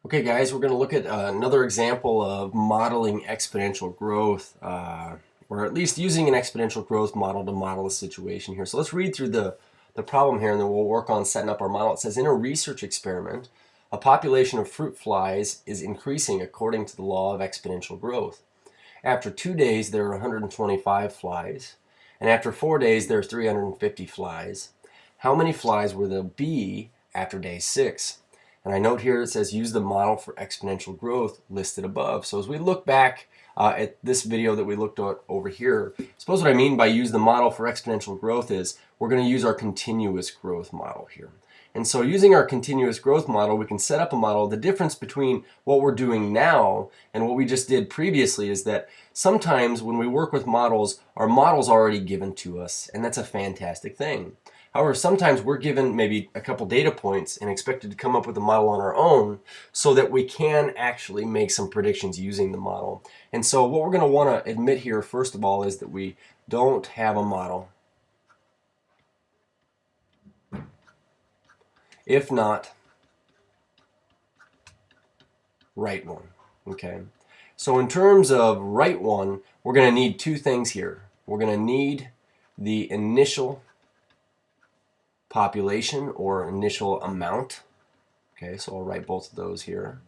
Okay, guys, we're going to look at another example of modeling exponential growth, or at least using an exponential growth model to model a situation here. So let's read through the problem here, and then we'll work on setting up our model. It says, in a research experiment, a population of fruit flies is increasing according to the law of exponential growth. After 2 days, there are 125 flies, and after 4 days, there are 350 flies. How many flies will there be after day 6? And I note here it says use the model for exponential growth listed above. So as we look back at this video that we looked at over here, suppose what I mean by use the model for exponential growth is we're going to use our continuous growth model here. And so using our continuous growth model, we can set up a model. The difference between what we're doing now and what we just did previously is that sometimes when we work with models, our model's already given to us, and that's a fantastic thing. However, sometimes we're given maybe a couple data points and expected to come up with a model on our own so that we can actually make some predictions using the model. And so what we're going to want to admit here, first of all, is that we don't have a model. If not, write one. Okay. So in terms of write one, we're going to need two things here. We're going to need the initial population or initial amount. Okay, so I'll write both of those here.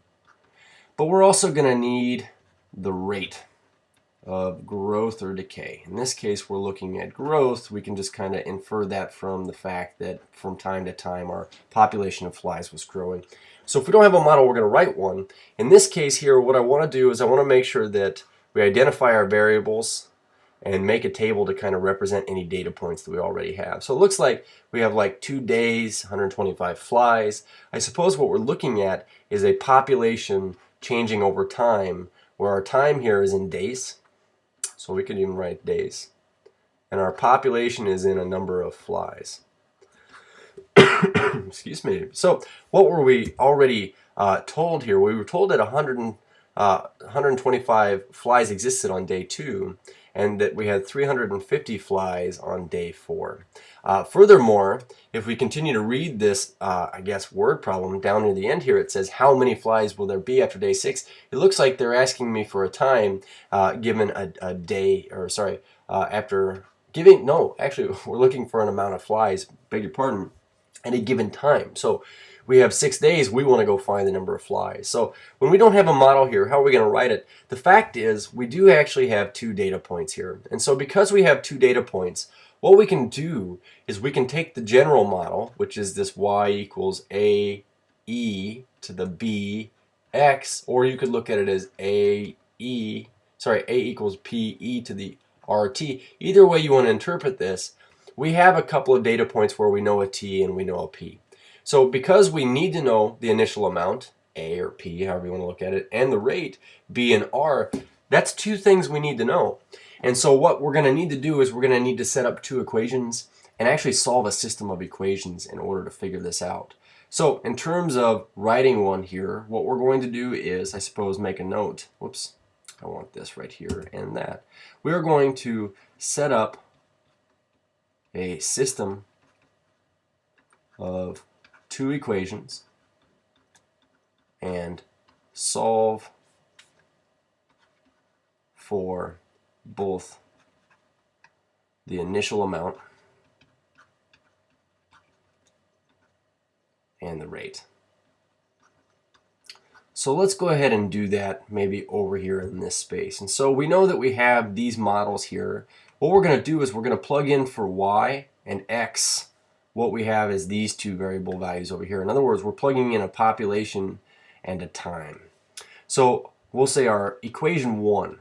But we're also going to need the rate of growth or decay. In this case, we're looking at growth. We can just kind of infer that from the fact that from time to time our population of flies was growing. So if we don't have a model, we're going to write one. In this case here, what I want to do is I want to make sure that we identify our variables and make a table to kind of represent any data points that we already have. So it looks like we have like 2 days, 125 flies. I suppose what we're looking at is a population changing over time, where our time here is in days. So we could even write days. And our population is in a number of flies. Excuse me. So what were we already told here? We were told that 125 flies existed on day 2, and that we had 350 flies on day 4. Furthermore, if we continue to read this, I guess, word problem down near the end here, it says, how many flies will there be after day 6? It looks like they're asking me for a time given a day, or sorry, after giving, no, actually, we're looking for an amount of flies, beg your pardon, at a given time. So we have 6 days, we want to go find the number of flies. So when we don't have a model here, how are we going to write it? The fact is, we do actually have 2 data points here. And so because we have 2 data points, what we can do is we can take the general model, which is this y equals a e to the b x, or you could look at it as a equals p e to the rt. Either way you want to interpret this, we have a couple of data points where we know a t and we know a p. So because we need to know the initial amount, a or p, however you want to look at it, and the rate, b and r, that's 2 things we need to know. And so what we're going to need to do is we're going to need to set up 2 equations and actually solve a system of equations in order to figure this out. So in terms of writing one here, what we're going to do is, I suppose, make a note. Whoops, I want this right here and that. We are going to set up a system of 2 equations and solve for both the initial amount and the rate. So let's go ahead and do that maybe over here in this space. And so we know that we have these models here. What we're going to do is we're going to plug in for y and x. What we have is these 2 variable values over here. In other words, we're plugging in a population and a time. So we'll say our equation 1.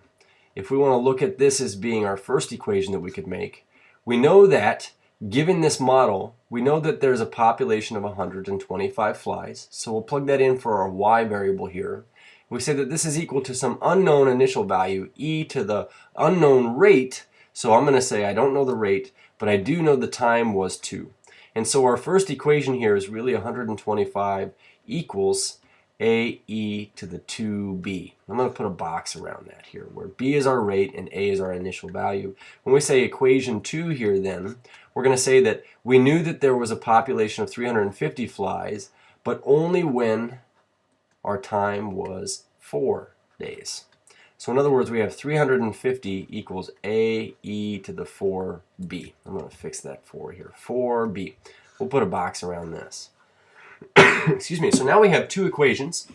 If we want to look at this as being our first equation that we could make, we know that given this model, we know that there's a population of 125 flies. So we'll plug that in for our y variable here. We say that this is equal to some unknown initial value, e to the unknown rate. So I'm going to say I don't know the rate, but I do know the time was 2. And so our first equation here is really 125 equals ae to the 2b. I'm going to put a box around that here, where b is our rate and a is our initial value. When we say equation 2 here, then, we're going to say that we knew that there was a population of 350 flies, but only when our time was 4 days. So in other words, we have 350 equals a e to the 4b. I'm going to fix that 4 here. 4b. We'll put a box around this. Excuse me. So now we have two equations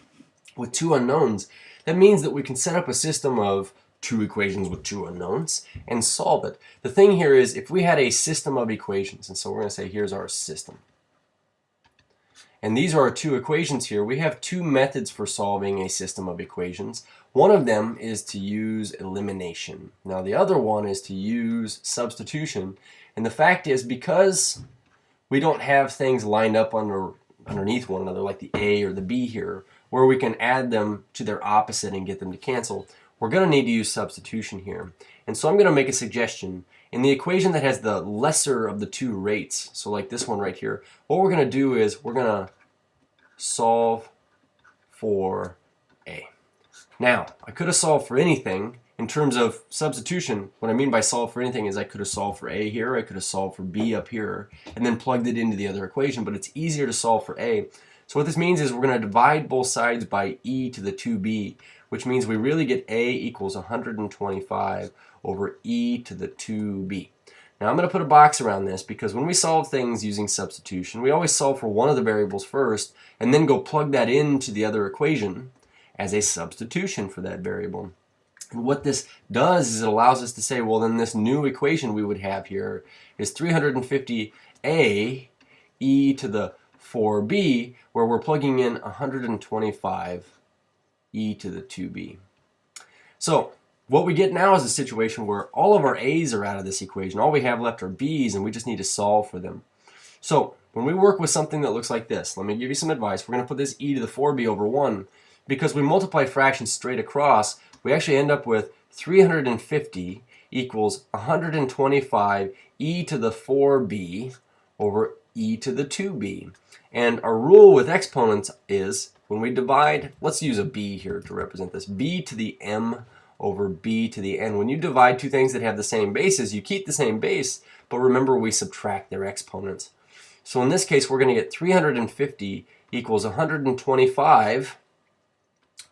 with two unknowns. That means that we can set up a system of two equations with two unknowns and solve it. The thing here is if we had a system of equations, and so we're going to say here's our system. And these are our two equations here. We have two methods for solving a system of equations. One of them is to use elimination. Now the other one is to use substitution. And the fact is, because we don't have things lined up underneath one another like the A or the B here, where we can add them to their opposite and get them to cancel, we're going to need to use substitution here. And so I'm going to make a suggestion. In the equation that has the lesser of the two rates, so like this one right here, what we're going to do is we're going to solve for A. Now, I could have solved for anything. In terms of substitution, what I mean by solve for anything is I could have solved for A here, I could have solved for B up here, and then plugged it into the other equation, but it's easier to solve for A. So what this means is we're going to divide both sides by e to the 2b, which means we really get A equals 125 over e to the 2b. Now I'm going to put a box around this because when we solve things using substitution, we always solve for one of the variables first and then go plug that into the other equation as a substitution for that variable. And what this does is it allows us to say, well, then this new equation we would have here is 350a e to the 4b, where we're plugging in 125 e to the 2b. So what we get now is a situation where all of our a's are out of this equation. All we have left are b's, and we just need to solve for them. So when we work with something that looks like this, let me give you some advice. We're going to put this e to the 4b over 1. Because we multiply fractions straight across, we actually end up with 350 equals 125 e to the 4b over e to the 2b. And our rule with exponents is when we divide, let's use a b here to represent this, b to the m over b to the n. When you divide two things that have the same bases, you keep the same base, but remember we subtract their exponents. So in this case, we're going to get 350 equals 125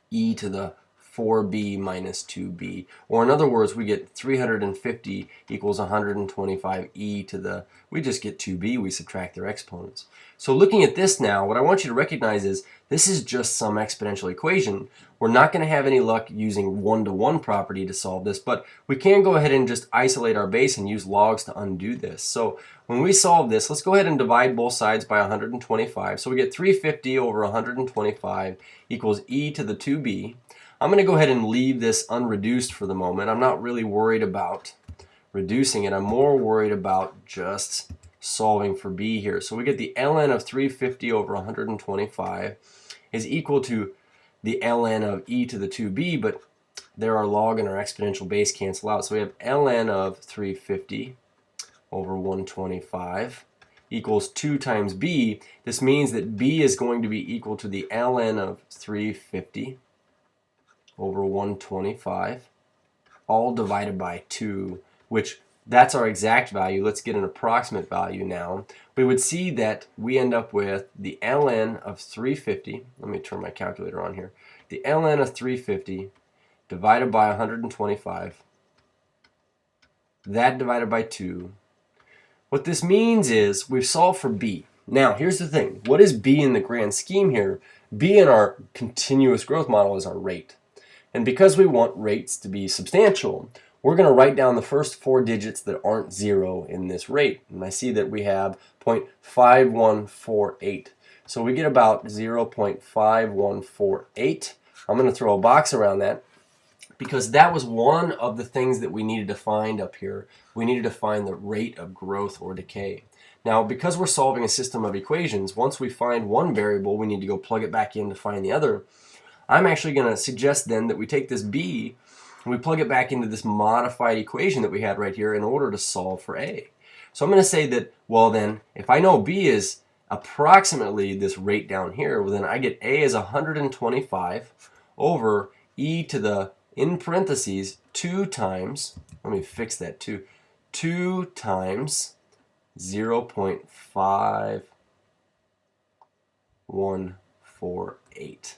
e to the 4b minus 2b. Or in other words, we get 350 equals 125 e to the, we just get 2b, we subtract their exponents. So looking at this now, what I want you to recognize is this is just some exponential equation. We're not going to have any luck using one-to-one property to solve this, but we can go ahead and just isolate our base and use logs to undo this. So when we solve this, let's go ahead and divide both sides by 125. So we get 350 over 125 equals e to the 2b. I'm going to go ahead and leave this unreduced for the moment. I'm not really worried about reducing it. I'm more worried about just solving for b here. So we get the ln of 350 over 125 is equal to the ln of e to the 2b, but there our log and our exponential base cancel out. So we have ln of 350 over 125 equals 2 times b. This means that b is going to be equal to the ln of 350 over 125, all divided by 2, which that's our exact value. Let's get an approximate value now. We would see that we end up with the ln of 350. Let me turn my calculator on here. The ln of 350 divided by 125. That divided by 2. What this means is we've solved for b. Now, here's the thing. What is b in the grand scheme here? B in our continuous growth model is our rate. And because we want rates to be substantial, we're going to write down the first 4 digits that aren't 0 in this rate. And I see that we have 0.5148. So we get about 0.5148. I'm going to throw a box around that because that was one of the things that we needed to find up here. We needed to find the rate of growth or decay. Now, because we're solving a system of equations, once we find one variable, we need to go plug it back in to find the other. I'm actually going to suggest then that we take this b and we plug it back into this modified equation that we had right here in order to solve for a. So I'm going to say that, well then, if I know b is approximately this rate down here, well then I get a is 125 over e to the, in parentheses, 2 times, let me fix that too, 2 times 0.5148.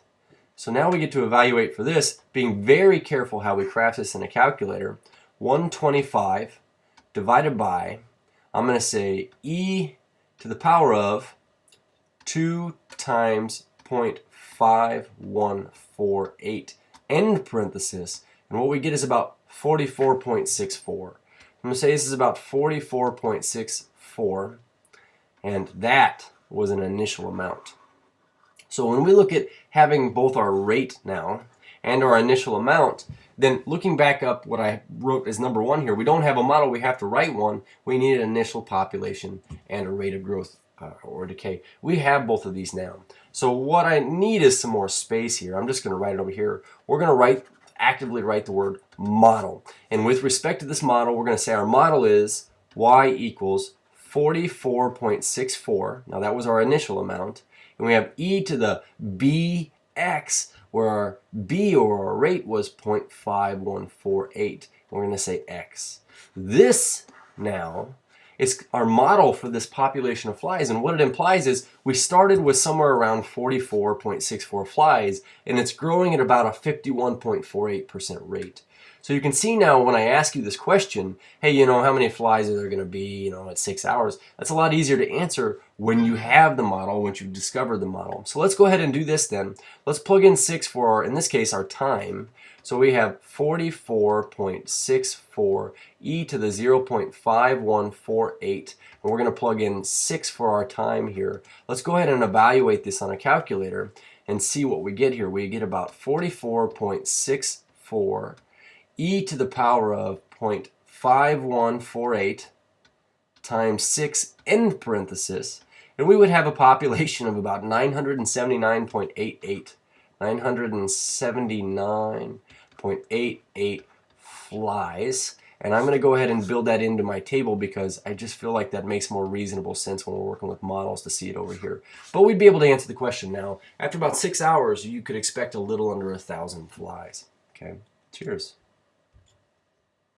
So now we get to evaluate for this, being very careful how we craft this in a calculator. 125 divided by, I'm going to say e to the power of 2 times 0.5148 end parenthesis, and what we get is about 44.64. I'm going to say this is about 44.64, and that was an initial amount. So when we look at having both our rate now and our initial amount, then looking back up what I wrote as number 1 here, we don't have a model, we have to write one. We need an initial population and a rate of growth or decay. We have both of these now. So what I need is some more space here. I'm just going to write it over here. We're going to actively write the word model. And with respect to this model, we're going to say our model is y equals 44.64. Now that was our initial amount. And we have e to the bx, where our b, or our rate, was 0.5148. We're going to say x. This now is our model for this population of flies, and what it implies is we started with somewhere around 44.64 flies, and it's growing at about a 51.48% rate. So you can see now when I ask you this question, hey, how many flies are there going to be, at 6 hours? That's a lot easier to answer when you have the model, once you've discovered the model. So let's go ahead and do this then. Let's plug in 6 for, in this case, our time. So we have 44.64 e to the 0.5148, and we're going to plug in 6 for our time here. Let's go ahead and evaluate this on a calculator and see what we get here. We get about 44.64 e to the power of 0.5148 times 6 end parenthesis, and we would have a population of about 979.88. 979.88 flies. And I'm going to go ahead and build that into my table because I just feel like that makes more reasonable sense when we're working with models to see it over here. But we'd be able to answer the question now. After about 6 hours, you could expect a little under 1,000 flies. Okay, cheers.